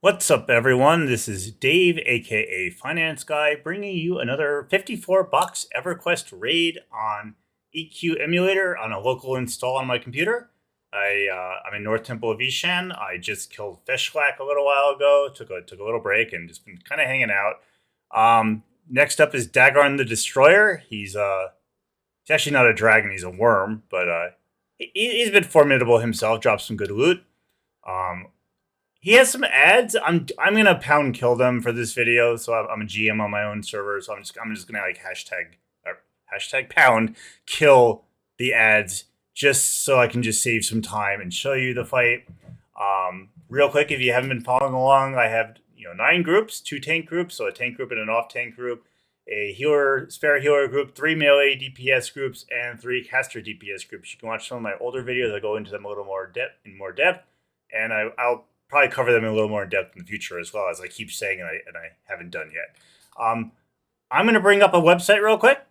What's up, everyone? This is Dave, aka Finance Guy, bringing you another 54 bucks EverQuest raid on EQ Emulator on a local install on my computer. I'm in North Temple of Veeshan. I just killed Fishlak a little while ago. Took a little break and just been kind of hanging out. Next up is Dagarn the Destroyer. He's actually not a dragon. He's a worm, but he's been formidable himself. Dropped some good loot. He has some ads. I'm gonna pound kill them for this video. So I'm a GM on my own server. So I'm just gonna like hashtag pound kill the ads just so I can just save some time and show you the fight. Real quick, if you haven't been following along, I have 9 groups, 2 tank groups, so a tank group and an off tank group, a spare healer group, 3 melee DPS groups, and 3 caster DPS groups. You can watch some of my older videos. I go into them a little more depth, and I'll probably cover them in a little more in depth in the future as well, as I keep saying, and I haven't done yet. I'm going to bring up a website real quick.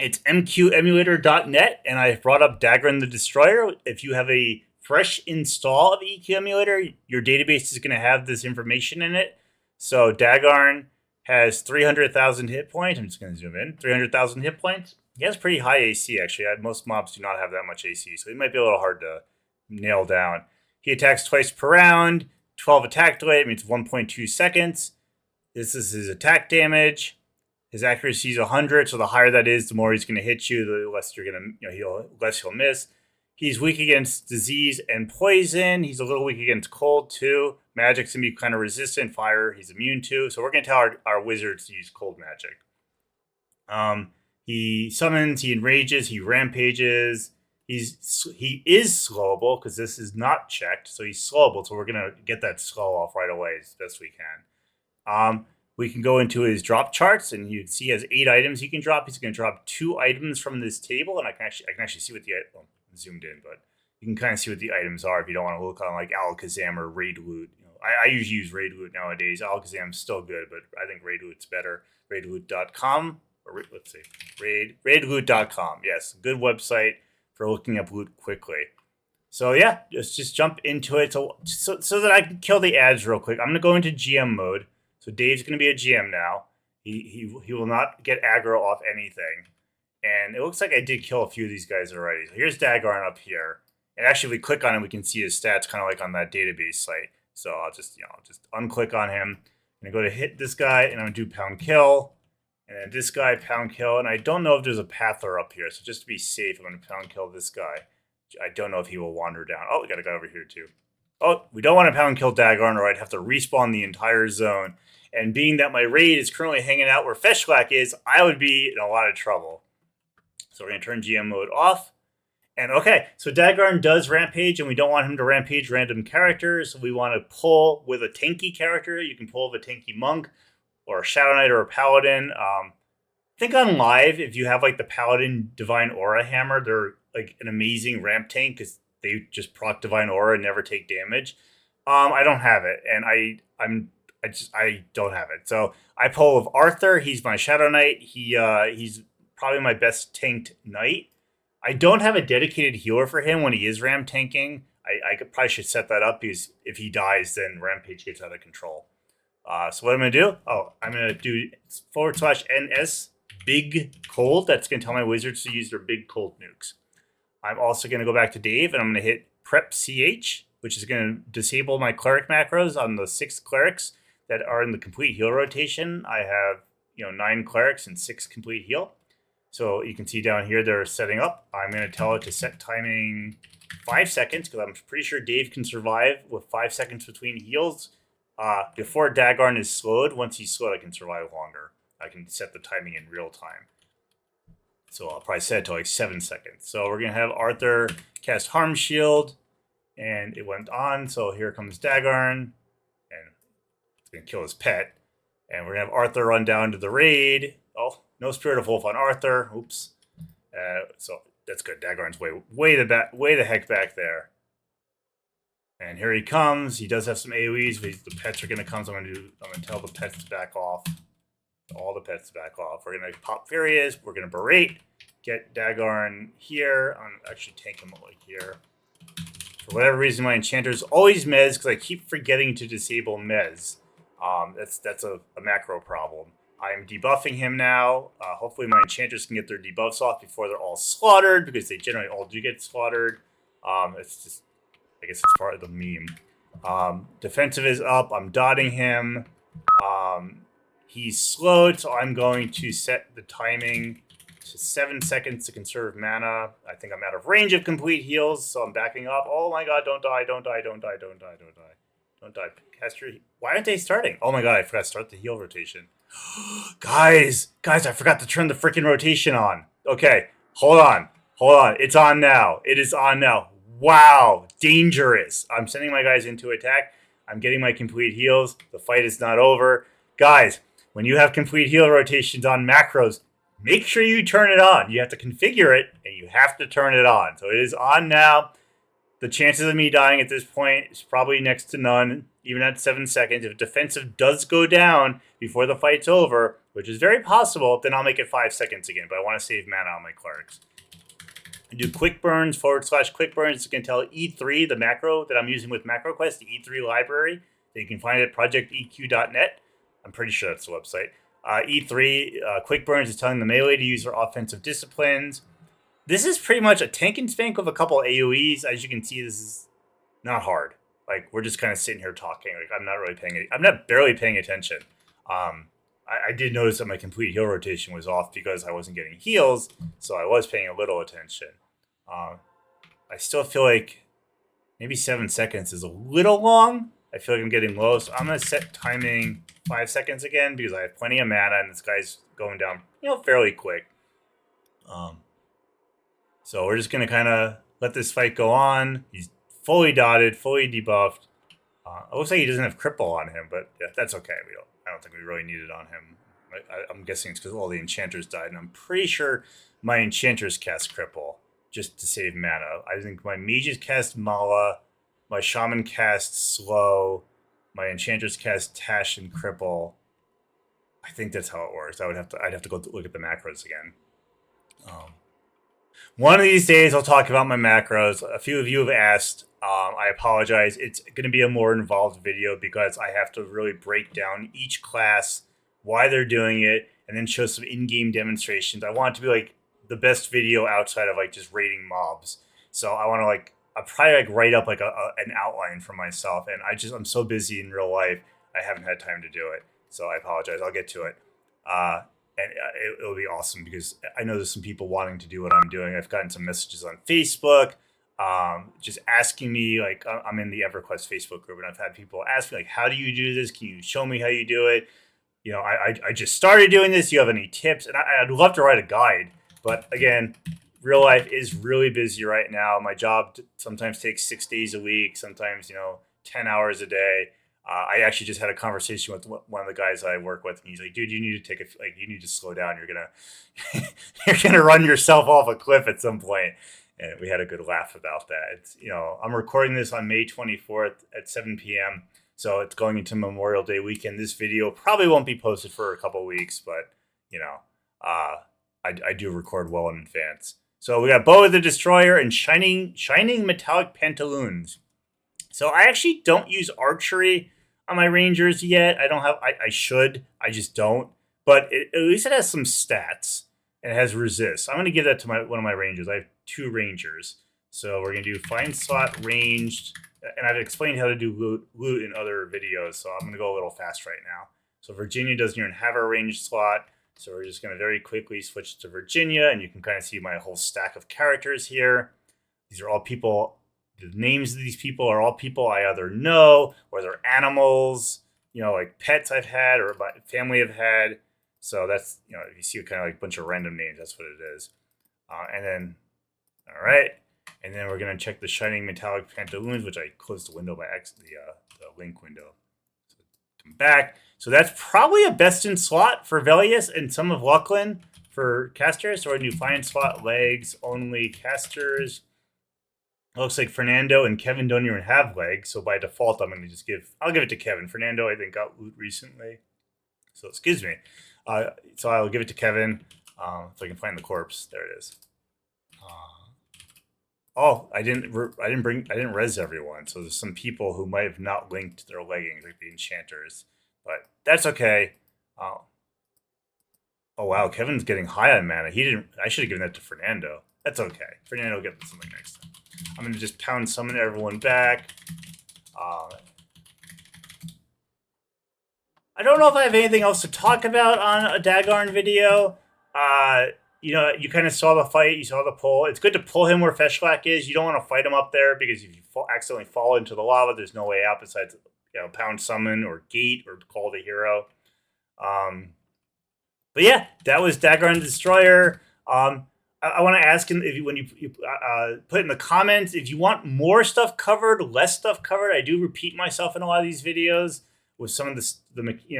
It's mqemulator.net, and I've brought up Dagarn the Destroyer. If you have a fresh install of EQ Emulator, your database is going to have this information in it. So Dagarn has 300,000 hit points. I'm just going to zoom in. 300,000 hit points. He has pretty high AC, actually. Most mobs do not have that much AC, so he might be a little hard to nail down. He attacks twice per round, 12 attack delay, it means 1.2 seconds. This is his attack damage. His accuracy is 100, so the higher that is, the more he's going to hit you, the less you're going to, less he'll miss. He's weak against disease and poison. He's a little weak against cold too. Magic's going to be kind of resistant. Fire, he's immune to. So we're going to tell our wizards to use cold magic. He summons, he enrages, he rampages. He is slowable because this is not checked, so he's slowable. So we're gonna get that slow off right away as best we can. We can go into his drop charts, and you can see he has 8 items he can drop. He's gonna drop 2 items from this table, and I can actually see what the I'm zoomed in, but you can kind of see what the items are if you don't want to look on like Alakazam or Raid Loot. I usually use Raid Loot nowadays. Alakazam's still good, but I think Raid Loot's better. Raidloot.com, or let's see, raidloot.com. Yes, good website for looking up loot quickly. So yeah, just jump into it so that I can kill the ads real quick. I'm gonna go into GM mode. So Dave's gonna be a GM now. He will not get aggro off anything. And it looks like I did kill a few of these guys already. So here's Dagarn up here. And actually, if we click on him, we can see his stats kind of like on that database site. So I'll just unclick on him. I'm gonna go to hit this guy, and I'm gonna do pound kill. And then this guy, pound kill. And I don't know if there's a pather up here. So just to be safe, I'm going to pound kill this guy. I don't know if he will wander down. Oh, we got a guy over here too. Oh, we don't want to pound kill Dagarn, or I'd have to respawn the entire zone. And being that my raid is currently hanging out where Fishlak is, I would be in a lot of trouble. So we're going to turn GM mode off. And okay, so Dagarn does rampage, and we don't want him to rampage random characters. We want to pull with a tanky character. You can pull with a tanky monk, or a Shadow Knight, or a Paladin. I think on live, if you have like the Paladin Divine Aura Hammer, they're like an amazing ramp tank because they just proc Divine Aura and never take damage. I don't have it, and I don't have it. So I pull with Arthur. He's my Shadow Knight. He's probably my best tanked knight. I don't have a dedicated healer for him when he is ramp tanking. I probably should set that up because if he dies, then Rampage gets out of control. So what I'm going to do, I'm going to do /NS big cold. That's going to tell my wizards to use their big cold nukes. I'm also going to go back to Dave, and I'm going to hit prep CH, which is going to disable my cleric macros on the 6 clerics that are in the complete heal rotation. I have 9 clerics and 6 complete heal. So you can see down here they're setting up. I'm going to tell it to set timing 5 seconds because I'm pretty sure Dave can survive with 5 seconds between heals. Before Dagarn is slowed. Once he's slowed, I can survive longer. I can set the timing in real time. So I'll probably set it to like 7 seconds. So we're going to have Arthur cast Harm Shield. And it went on. So here comes Dagarn. And it's going to kill his pet. And we're going to have Arthur run down to the raid. Oh, no Spirit of Wolf on Arthur. Oops. So that's good. Dagarn's way the heck back there. And here he comes. He does have some AoEs, but the pets are going to come. So I'm going to tell the pets to back off. All the pets to back off. We're going to pop Furious. We're going to berate. Get Dagarn here. I'm actually tank him like here. For whatever reason, my enchanter's always mez because I keep forgetting to disable mez. That's a macro problem. I'm debuffing him now. Hopefully my enchanters can get their debuffs off before they're all slaughtered, because they generally all do get slaughtered. It's just, I guess it's part of the meme. Defensive is up. I'm dotting him. He's slowed, so I'm going to set the timing to 7 seconds to conserve mana. I think I'm out of range of complete heals, so I'm backing up. Oh my god, don't die, don't die, don't die, don't die, don't die. Don't die. Caster, why aren't they starting? Oh my god, I forgot to start the heal rotation. Guys, I forgot to turn the freaking rotation on. Okay, hold on. It's on now. It is on now. Wow, dangerous. I'm sending my guys into attack. I'm getting my complete heals. The fight is not over. Guys, when you have complete heal rotations on macros, make sure you turn it on. You have to configure it, and you have to turn it on. So it is on now. The chances of me dying at this point is probably next to none, even at 7 seconds. If defensive does go down before the fight's over, which is very possible, then I'll make it 5 seconds again. But I want to save mana on my clerics. I do quick burns, /quick burns. You can tell E3, the macro that I'm using with MacroQuest, the E3 library, that you can find at projecteq.net. I'm pretty sure that's the website. E3, quick burns is telling the melee to use their offensive disciplines. This is pretty much a tank and spank with a couple AoEs. As you can see, this is not hard. Like, we're just kind of sitting here talking. Like, I'm not barely paying attention. I did notice that my complete heal rotation was off because I wasn't getting heals, so I was paying a little attention. I still feel like maybe 7 seconds is a little long. I feel like I'm getting low, so I'm going to set timing 5 seconds again because I have plenty of mana and this guy's going down, fairly quick. So we're just going to kind of let this fight go on. He's fully dotted, fully debuffed. It looks like he doesn't have cripple on him, but yeah, that's okay. I don't think we really need it on him. I'm guessing it's because all the enchanters died, and I'm pretty sure my enchanters cast cripple just to save mana. I think my mages cast mala, my shaman cast slow, my enchanters cast tash and cripple. I think that's how it works. I'd have to go look at the macros again. One of these days, I'll talk about my macros. A few of you have asked. I apologize. It's going to be a more involved video because I have to really break down each class, why they're doing it, and then show some in-game demonstrations. I want it to be like the best video outside of like just raiding mobs. So I want to I'll probably write up an outline for myself. And I'm so busy in real life, I haven't had time to do it. So I apologize. I'll get to it. And it'll be awesome because I know there's some people wanting to do what I'm doing. I've gotten some messages on Facebook, just asking me, I'm in the EverQuest Facebook group, and I've had people ask me, how do you do this? Can you show me how you do it? I just started doing this. Do you have any tips? And I'd love to write a guide. But again, real life is really busy right now. My job sometimes takes 6 days a week, sometimes, 10 hours a day. I actually just had a conversation with one of the guys I work with, and he's like, "Dude, you need to you need to slow down. You're gonna run yourself off a cliff at some point." And we had a good laugh about that. It's I'm recording this on May 24th at 7 p.m., so it's going into Memorial Day weekend. This video probably won't be posted for a couple weeks, but I do record well in advance. So we got Dagarn the Destroyer and shining metallic pantaloons. So I actually don't use archery on my rangers yet. I should. I just don't. But at least it has some stats. And it has resist. I'm going to give that to one of my rangers. I have 2 rangers. So we're going to do find slot ranged. And I've explained how to do loot in other videos. So I'm going to go a little fast right now. So Virginia doesn't even have a ranged slot. So we're just going to very quickly switch to Virginia. And you can kind of see my whole stack of characters here. These are all people. The names of these people are all people I either know or they're animals, like pets I've had or my family have had. So that's, if you see kind of like a bunch of random names, that's what it is. And then, all right. And then we're going to check the shining metallic pantaloons, which I closed the window by the link window. So come back. So that's probably a best in slot for Velious and some of Luclin for casters. So we're going to do find slot legs only casters. It looks like Fernando and Kevin don't even have legs, so by default, I'll give it to Kevin. Fernando, I think, got loot recently, so excuse me. So I'll give it to Kevin. If I can find the corpse, there it is. Oh, I didn't res everyone. So there's some people who might have not linked their leggings, like the enchanters, but that's okay. Uh, oh wow, Kevin's getting high on mana. He didn't. I should have given that to Fernando. That's okay. Fernando will get something next time. I'm gonna just pound summon everyone back. I don't know if I have anything else to talk about on a Dagarn video. You kind of saw the fight, you saw the pull. It's good to pull him where Feshflak is. You don't want to fight him up there because if you accidentally fall into the lava, there's no way out besides pound summon or gate or call the hero. But yeah, that was Dagarn the Destroyer. I want to ask him when you put in the comments if you want more stuff covered, less stuff covered. I do repeat myself in a lot of these videos with some of the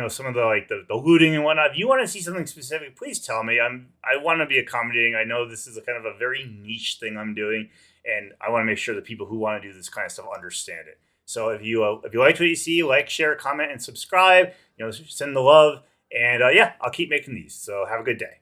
some of the the looting and whatnot. If you want to see something specific, please tell me. I want to be accommodating. I know this is a kind of a very niche thing I'm doing, and I want to make sure that people who want to do this kind of stuff understand it. So if you liked what you see, like, share, comment, and subscribe. Send the love, and yeah, I'll keep making these. So have a good day.